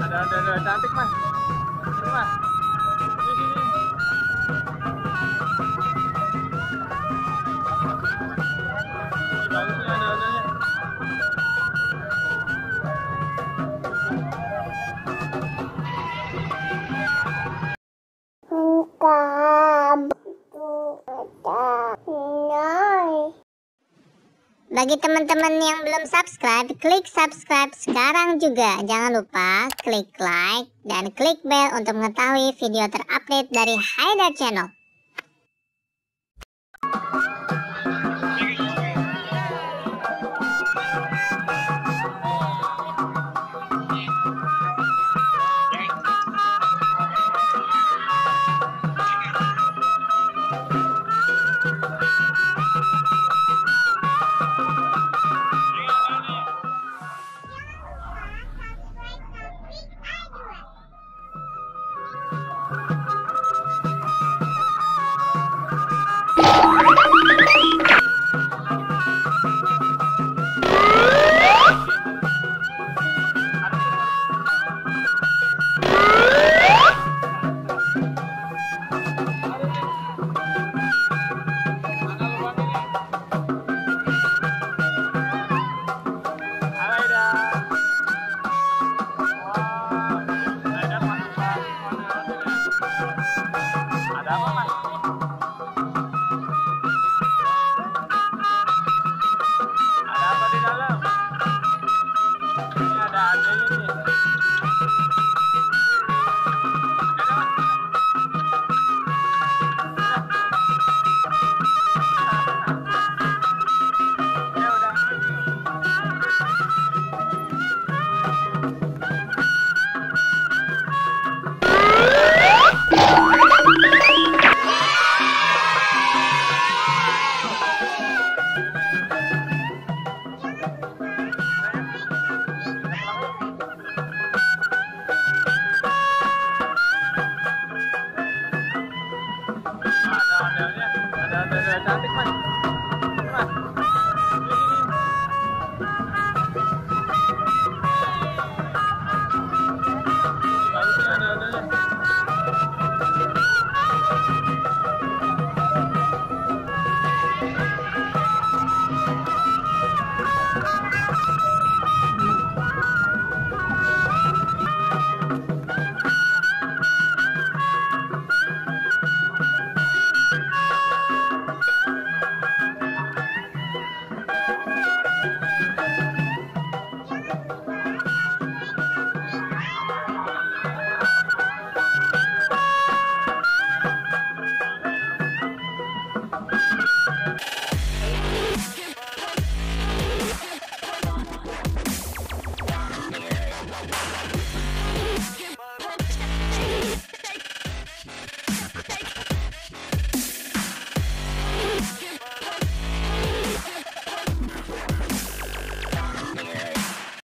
Ada cantik mas. Ini mas. Sini. Bagus nih ada-adanya. Bagi teman-teman yang belum subscribe, klik subscribe sekarang juga. Jangan lupa klik like dan klik bell untuk mengetahui video terupdate dari Haidar Channel. Ada apa mas? Ada apa di dalam? Ini ada ini. Ya udah. Ada cantik mas. Ini mas. Sini. Bagus nih ada-adanya.